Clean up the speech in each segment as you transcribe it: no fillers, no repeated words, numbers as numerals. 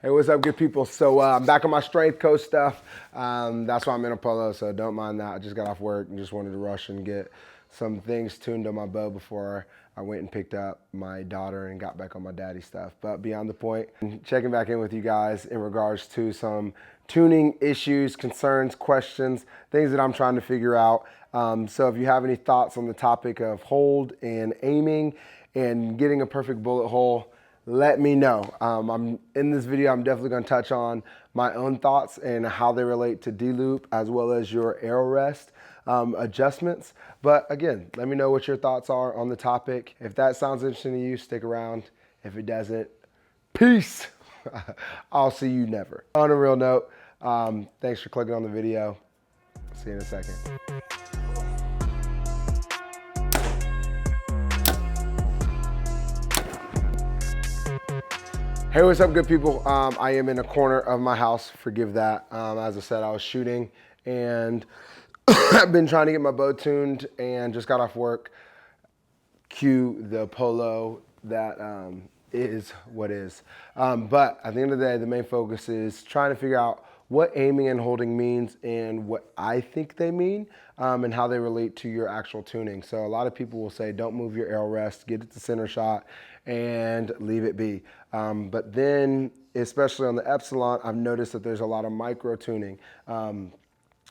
Hey, what's up, good people? So I'm back on my strength coach stuff. That's why I'm in a polo, so don't mind that. I just got off work and just wanted to rush and get some things tuned on my bow before I went and picked up my daughter and got back on my daddy stuff. But beyond the point, checking back in with you guys in regards to some tuning issues, concerns, questions, things that I'm trying to figure out. So if you have any thoughts on the topic of hold and aiming and getting a perfect bullet hole, let me know. I'm in this video, I'm definitely going to touch on my own thoughts and how they relate to D-loop as well as your arrow rest adjustments. But again, let me know what your thoughts are on the topic. If that sounds interesting to you, stick around. If it doesn't, peace. I'll see you never. On a real note, thanks for clicking on the video. See you in a second. Hey, what's up, good people? I am in a corner of my house. Forgive that. As I said, I was shooting and I've been trying to get my bow tuned and just got off work. Cue the polo that is what is. But at the end of the day, the main focus is trying to figure out what aiming and holding means and what I think they mean and how they relate to your actual tuning. So a lot of people will say, don't move your arrow rest, get it to center shot and leave it be. But then, especially on the Epsilon, I've noticed that there's a lot of micro tuning. And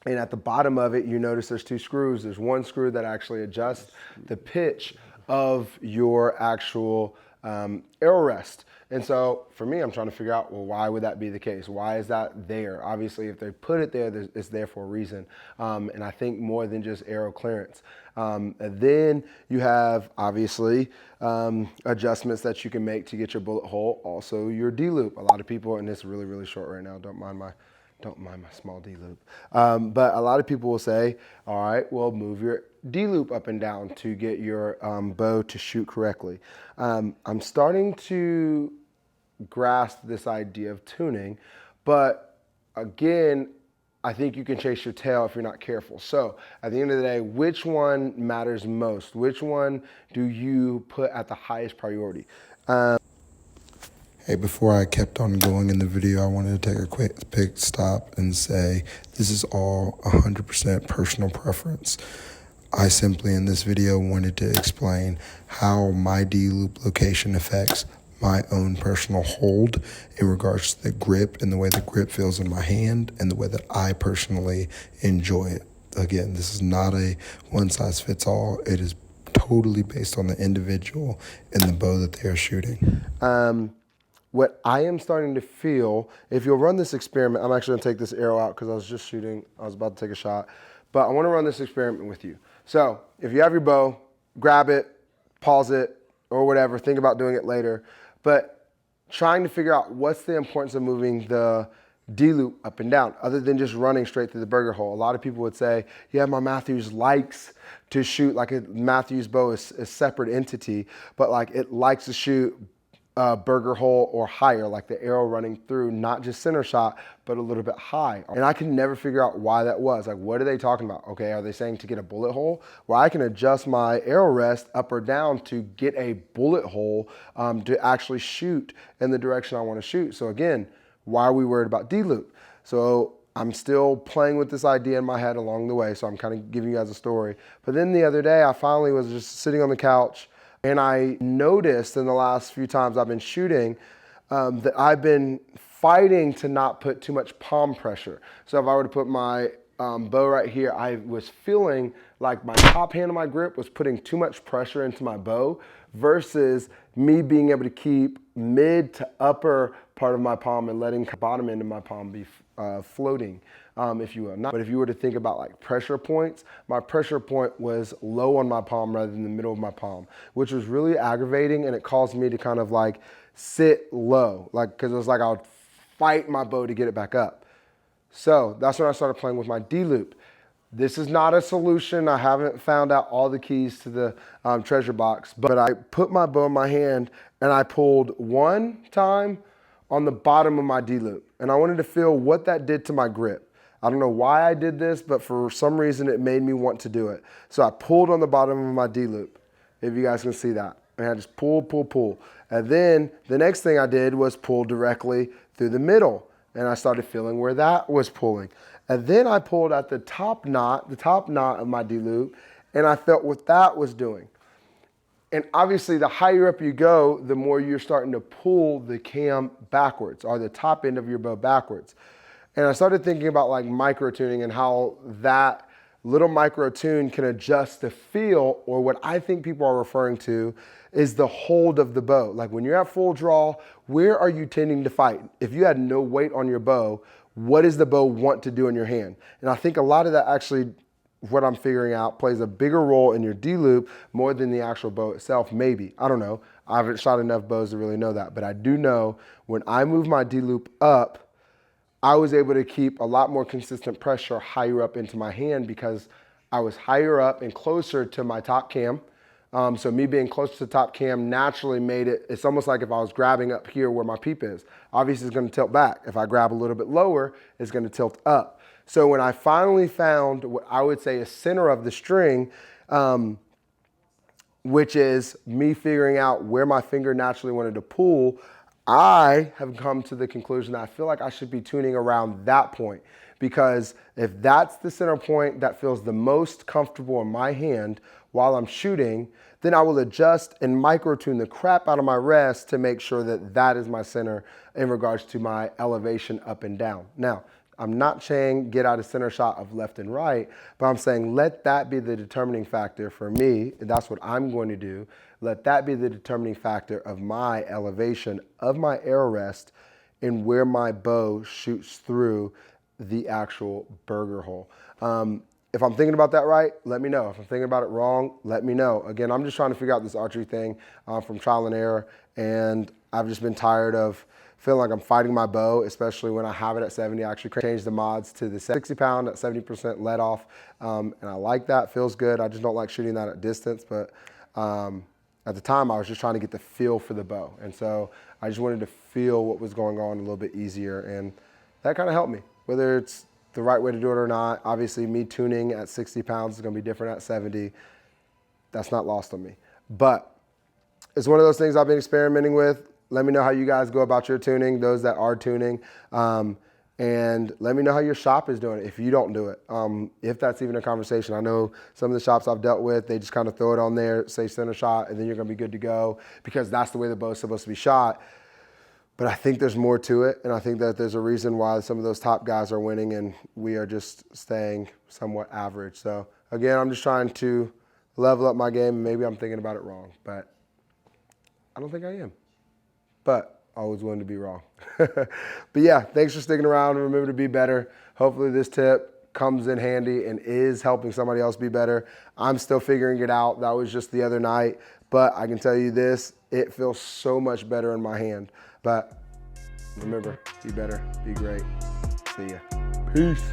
at the bottom of it, you notice there's two screws. There's one screw that actually adjusts the pitch of your actual arrow rest. And so for me, I'm trying to figure out, well, why would that be the case? Why is that there? Obviously, if they put it there, it's there for a reason. And I think more than just arrow clearance. And then you have, obviously, adjustments that you can make to get your bullet hole. Also, your D-loop. A lot of people, and it's really, really short right now. Don't mind my small D-loop. But a lot of people will say, all right, well, move your D-loop up and down to get your bow to shoot correctly. I'm starting to grasp this idea of tuning, but again, I think you can chase your tail if you're not careful. So at the end of the day, which one matters most? Which one do you put at the highest priority? Hey, before I kept on going in the video, I wanted to take a quick stop and say this is all 100% personal preference. I simply in this video wanted to explain how my D-loop location affects my own personal hold in regards to the grip and the way the grip feels in my hand and the way that I personally enjoy it. Again, this is not a one-size-fits-all. It is totally based on the individual and the bow that they are shooting. What I am starting to feel, if you'll run this experiment, I'm actually gonna take this arrow out because I was just shooting, I was about to take a shot, but I wanna run this experiment with you. So if you have your bow, grab it, pause it, or whatever, think about doing it later, but trying to figure out what's the importance of moving the D-loop up and down, other than just running straight through the burger hole. A lot of people would say, yeah, my Matthews likes to shoot, like a Matthews bow is a separate entity, but like it likes to shoot burger hole or higher, like the arrow running through, not just center shot, but a little bit high. And I can never figure out why that was. Like, what are they talking about? Okay, are they saying to get a bullet hole? Well, I can adjust my arrow rest up or down to get a bullet hole to actually shoot in the direction I want to shoot. So again, why are we worried about D-loop? So I'm still playing with this idea in my head along the way, so I'm kind of giving you guys a story. But then the other day, I finally was just sitting on the couch, and I noticed in the last few times I've been shooting that I've been fighting to not put too much palm pressure. So if I were to put my bow right here, I was feeling like my top hand of my grip was putting too much pressure into my bow versus me being able to keep mid to upper part of my palm and letting the bottom end of my palm be floating, if you will. But if you were to think about like pressure points, my pressure point was low on my palm rather than the middle of my palm, which was really aggravating, and it caused me to kind of like sit low, like, because it was like I would fight my bow to get it back up. So that's when I started playing with my D-loop. This is not a solution. I haven't found out all the keys to the treasure box, but I put my bow in my hand and I pulled one time on the bottom of my D-loop. And I wanted to feel what that did to my grip. I don't know why I did this, but for some reason it made me want to do it. So I pulled on the bottom of my D-loop, if you guys can see that. And I just pull, pull, pull. And then the next thing I did was pull directly through the middle, and I started feeling where that was pulling. And then I pulled at the top knot of my D-loop, and I felt what that was doing. And obviously, the higher up you go, the more you're starting to pull the cam backwards, or the top end of your bow backwards. And I started thinking about like micro tuning and how that little micro tune can adjust the feel, or what I think people are referring to is the hold of the bow. Like when you're at full draw, where are you tending to fight? If you had no weight on your bow, what does the bow want to do in your hand? And I think a lot of that actually, what I'm figuring out, plays a bigger role in your D-loop more than the actual bow itself, maybe. I don't know. I haven't shot enough bows to really know that. But I do know when I move my D-loop up, I was able to keep a lot more consistent pressure higher up into my hand because I was higher up and closer to my top cam. So me being close to the top cam naturally made it, it's almost like if I was grabbing up here where my peep is. Obviously it's gonna tilt back. If I grab a little bit lower, it's gonna tilt up. So when I finally found what I would say is center of the string, which is me figuring out where my finger naturally wanted to pull, I have come to the conclusion that I feel like I should be tuning around that point, because if that's the center point that feels the most comfortable in my hand while I'm shooting, then I will adjust and micro tune the crap out of my rest to make sure that that is my center in regards to my elevation up and down. Now, I'm not saying get out a center shot of left and right, but I'm saying let that be the determining factor for me. That's what I'm going to do. Let that be the determining factor of my elevation of my arrow rest and where my bow shoots through the actual burger hole. If I'm thinking about that right, let me know. If I'm thinking about it wrong, let me know. Again, I'm just trying to figure out this archery thing from trial and error, and I've just been tired of feeling like I'm fighting my bow, especially when I have it at 70. I actually changed the mods to the 60 pound at 70% let off, and I like that, feels good. I just don't like shooting that at distance, but at the time I was just trying to get the feel for the bow. And so I just wanted to feel what was going on a little bit easier, and that kind of helped me. Whether it's the right way to do it or not, obviously me tuning at 60 pounds is gonna be different at 70. That's not lost on me. But it's one of those things I've been experimenting with. Let me know how you guys go about your tuning, those that are tuning. And let me know how your shop is doing it if you don't do it. If that's even a conversation. I know some of the shops I've dealt with, they just kind of throw it on there, say center shot, and then you're gonna be good to go because that's the way the bow is supposed to be shot. But I think there's more to it, and I think that there's a reason why some of those top guys are winning and we are just staying somewhat average. So again, I'm just trying to level up my game, and maybe I'm thinking about it wrong, but I don't think I am. But always willing to be wrong. But yeah, thanks for sticking around, and remember to be better. Hopefully this tip comes in handy and is helping somebody else be better. I'm still figuring it out. That was just the other night, but I can tell you this, it feels so much better in my hand. But remember, be better, be great. See ya. Peace.